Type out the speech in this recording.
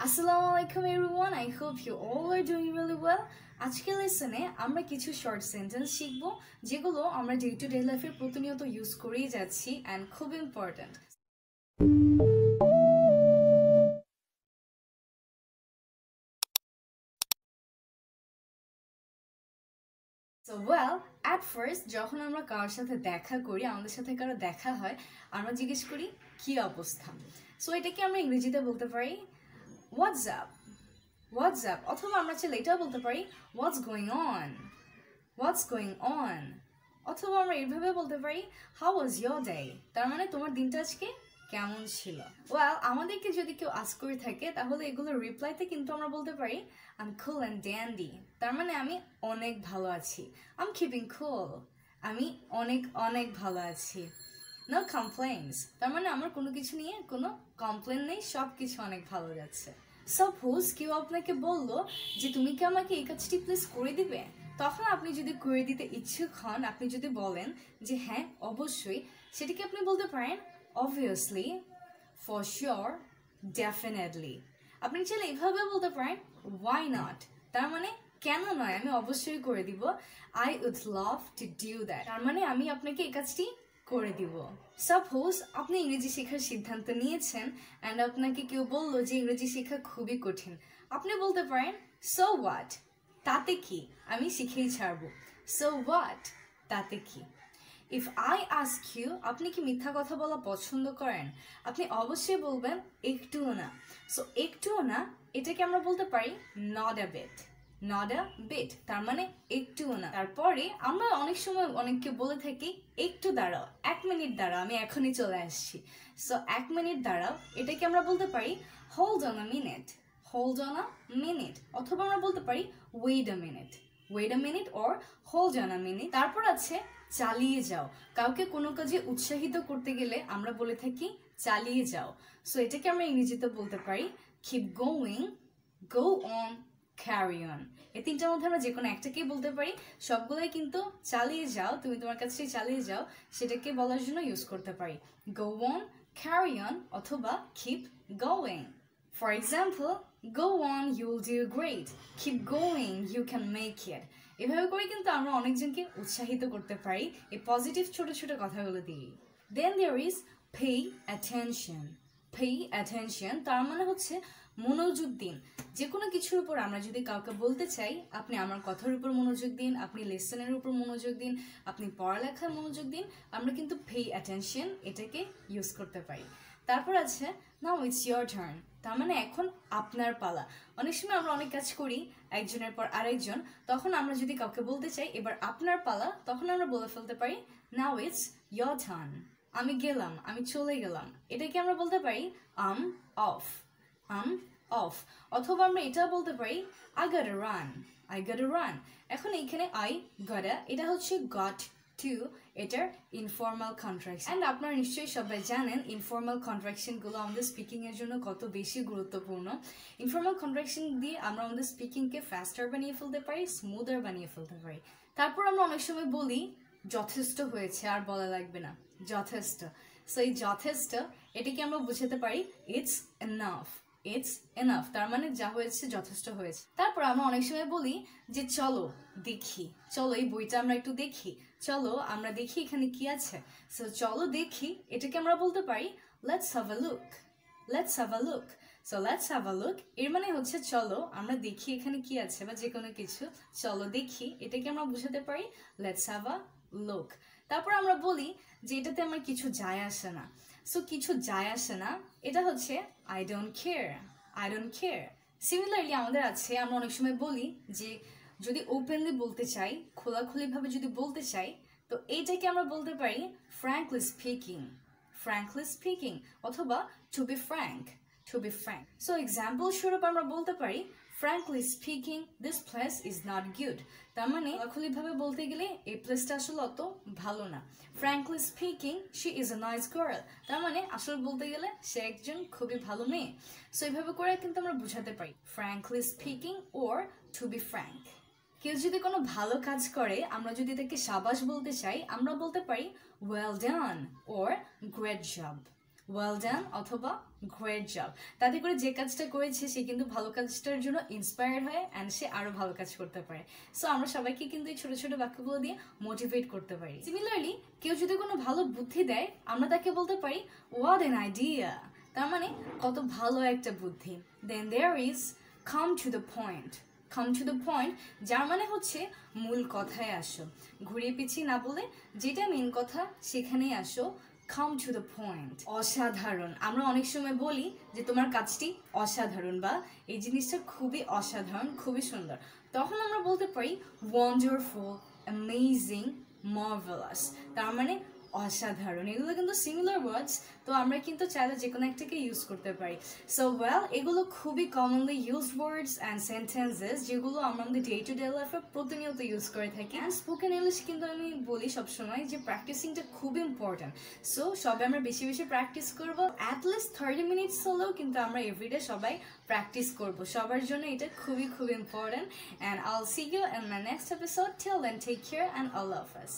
Assalamualaikum everyone, I hope you all are doing really well. আজকের লেসনে আমরা কিছু short sentence শিখব যেগুলো আমরা ডে টু ডে লাইফে প্রতিনিয়ত ইউজ করেই যাচ্ছি and খুব important. So well, at first যখন আমরা কারোর সাথে দেখা করি, আমাদের সাথে কারো দেখা হয়, আমরা জিজ্ঞেস করি কি অবস্থা। সো এটাকে আমরা ইংরেজিতে বলতে পারি What's up? What's up? অথবা আমরা চাইলে এটাও বলতে পারি What's going on? What's going on? অথবা আমরা এইভাবে বলতে পারি How was your day? তার মানে তোমার দিনটা আজকে কেমন ছিল? Well, আমাদেরকে যদি কেউ আস্ক করে থাকে তাহলে এগুলোর রিপ্লাইতে কিন্তু আমরা বলতে পারি I'm cool and dandy. তার মানে আমি অনেক ভালো আছি। I'm keeping cool. আমি অনেক ভালো আছি। No complaints. তার মানে আমার কোনো কিছু নিয়ে কোনো কমপ্লেন নেই, সব কিছু অনেক ভালো যাচ্ছে। সাপোজ কেউ আপনাকে বললো যে তুমি কি আমাকে এই কাজটি প্লিজ করে দিবে, তখন আপনি যদি করে দিতে ইচ্ছুক হন, আপনি যদি বলেন যে হ্যাঁ অবশ্যই, সেটাকে আপনি বলতে পারেন obviously, for sure, definitely. আপনি চাইলে এইভাবে বলতে পারেন why not, তার মানে কেন নয়, আমি অবশ্যই করে দিব। I would love to do that, তার মানে আমি আপনাকে এই কাজটি করে দিব। সাপোজ আপনি ইংরেজি শেখার সিদ্ধান্ত নিয়েছেন অ্যান্ড আপনাকে কেউ বললো যে ইংরেজি শেখা খুবই কঠিন, আপনি বলতে পারেন সো হোয়াট, তাতে কি, আমি শিখেই ছাড়বো। সো হোয়াট, তাতে কি। ইফ আই আস্ক ইউ, আপনি কি মিথ্যা কথা বলা পছন্দ করেন, আপনি অবশ্যই বলবেন একটুও না। সো একটুও না এটাকে আমরা বলতে পারি not a bit. Not a bit তার মানে একটুও না। তারপরে আমরা অনেক সময় অনেককে বলে থাকি একটু দাঁড়াও, 1 মিনিট দাঁড়াও, আমি এখনই চলে আসছি। সো 1 মিনিট দাঁড়াও এটাকে আমরা বলতে পারি hold on a minute. Hold on a minute. অথবা আমরা বলতে পারি wait a minute. Wait a minute or hold on a minute. তারপর আছে চালিয়ে যাও। কাউকে কোনো কাজে উৎসাহিত করতে গেলে আমরা বলে থাকি চালিয়ে যাও। সো এটাকে আমরা ইংরেজিতে বলতে পারি keep going, go on, carry on. এই তিনটার মধ্যে আমরা যে কোনো একটাকেই বলতে পারি। সবগুলোই কিন্তু চালিয়ে যাও, তুমি তোমার কাজটি চালিয়ে যাও, সেটাকে বলার জন্য ইউজ করতে পারি। গো অন, ক্যারি অন অথবা keep going. For example, go on, you'll do great. Keep going, you can make it. এভাবে করে কিন্তু আমরা অনেকজনকে উৎসাহিত করতে পারি এই পজিটিভ ছোট ছোট কথাগুলো দিয়ে। Then there is pay attention. Pay attention তার মানে হচ্ছে মনোযোগ দিন। যে কোনো কিছুর উপর আমরা যদি কাউকে বলতে চাই আপনি আমার কথার উপর মনোযোগ দিন, আপনি লেসনের উপর মনোযোগ দিন, আপনি পড়ালেখায় মনোযোগ দিন, আমরা কিন্তু pay attention এটাকে ইউজ করতে পারি। তারপর আছে নাও ইটস ইয়োর টার্ন, তার মানে এখন আপনার পালা। অনেক সময় আমরা অনেক কাজ করি একজনের পর আরেকজন, তখন আমরা যদি কাউকে বলতে চাই এবার আপনার পালা, তখন আমরা বলে ফেলতে পারি নাও ইটস ইয়োর টার্ন। আমি গেলাম, আমি চলে গেলাম, এটাকে আমরা বলতে পারি আম অফ। Um of. অথবা আমরা এটাও বলতে পারি আই গটা রান। আই গটা রান। এখন এইখানে আই গটা এটা হচ্ছে গট টু, এটার ইনফর্মাল কন্ট্রাকশন। অ্যান্ড আপনারা নিশ্চয়ই সবাই জানেন ইনফর্মাল কন্ট্রাকশনগুলো আমাদের স্পিকিংয়ের জন্য কত বেশি গুরুত্বপূর্ণ। ইনফর্মাল কন্ট্রাকশন দিয়ে আমরা আমাদের স্পিকিংকে ফাস্টার বানিয়ে ফেলতে পারি, স্মুদার বানিয়ে ফেলতে পারি। তারপর আমরা অনেক সময় বলি যথেষ্ট হয়েছে, আর বলা লাগবে না, যথেষ্ট। সো এই যথেষ্ট এটাকে আমরা বুঝাতে পারি ইটস এনাফ। ইটস এনাফ তার মানে যা হয়েছে যথেষ্ট হয়েছে। তারপর আমরা অনেক সময় বলি যে চলো দেখি, চলো এই বইটা আমরা একটু দেখি, চলো আমরা দেখি এখানে কি আছে। সো চলো দেখি এটাকে আমরা বলতে পারি let's have a look. Let's have a look. So let's have a look এর মানে হচ্ছে চলো আমরা দেখি এখানে কি আছে, বা যে কোনো কিছু চলো দেখি, এটাকে আমরা বুঝাতে পারি লেটস হ্যাভ আ লুক। তারপর আমরা বলি যে এটাতে আমার কিছু যায় আসে না। সো কিছু যায় আসে না এটা হচ্ছে I don't care. I don't care. Similarly আমাদের আছে, আমরা অনেক সময় বলি যে যদি ওপেনলি বলতে চাই, খোলাখুলিভাবে যদি বলতে চাই, তো এইটাকে আমরা বলতে পারি ফ্র্যাঙ্কলি স্পিকিং। ফ্র্যাঙ্কলি স্পিকিং অথবা to be frank. To be frank. So example স্বরূপ আমরা বলতে পারি frankly speaking this place is not good, তার মানে খোলাখুলিভাবে বলতে গেলে এই প্লেসটা আসলে অত ভালো না। frankly speaking she is a nice girl, তার মানে আসলে বলতে গেলে সে একজন খুবই ভালো মেয়ে। সো এইভাবে করে কিন্তু আমরা বুঝাতে পারি frankly speaking or to be frank। কেউ যদি কোনো ভালো কাজ করে আমরা যদি তাকে শাবাশ বলতে চাই আমরা বলতে পারি well done or great job। Well done অথবা গ্রেট জব। তাতে করে যে কাজটা করেছে সে কিন্তু ভালো কাজটার জন্য ইন্সপায়ার্ড হয় অ্যান্ড সে আরো ভালো কাজ করতে পারে। সো আমরা সবাইকে কিন্তু এই ছোট ছোট বাক্যগুলো দিয়ে মোটিভেট করতে পারি। সিমিলারলি কেউ যদি কোনো ভালো বুদ্ধি দেয় আমরা তাকে বলতে পারি হোয়াট অ্যান আইডিয়া, তার মানে কত ভালো একটা বুদ্ধি। Then there is come to the point. Come to the point যার মানে হচ্ছে মূল কথায় আসো, ঘুরিয়ে পিছিয়ে না বলে যেটা মেন কথা সেখানেই আসো। Come to the point. অসাধারণ, আমরা অনেক সময় বলি যে তোমার কাজটি অসাধারণ বা এই জিনিসটা খুবই অসাধারণ, খুবই সুন্দর। তখন আমরা বলতে পারি ওয়ান্ডারফুল, অ্যামেজিং, মার্ভেলাস, তার মানে অসাধারণ। এগুলো কিন্তু সিমিলার ওয়ার্ডস, তো আমরা কিন্তু চাইলে যে কোনো একটাকে ইউজ করতে পারি। সো ওয়েল, এগুলো খুবই commonly used words and sentences যেগুলো আমরা আমাদের ডে টু ডে লাইফে প্রতিনিয়ত ইউজ করে থাকি। অ্যান্ড স্পোকেন ইংলিশ কিন্তু আমি বলি সবসময় যে প্র্যাকটিসিংটা খুব ইম্পর্ট্যান্ট। সো সবাই আমরা বেশি বেশি প্র্যাকটিস করবো, অ্যাটলিস্ট 30 মিনিটস হলেও কিন্তু আমরা এভরিডে সবাই প্র্যাকটিস করবো। সবার জন্য এটা খুবই খুব important. And I'll see you in my next episode. Till then take care and Allah হাফেজ।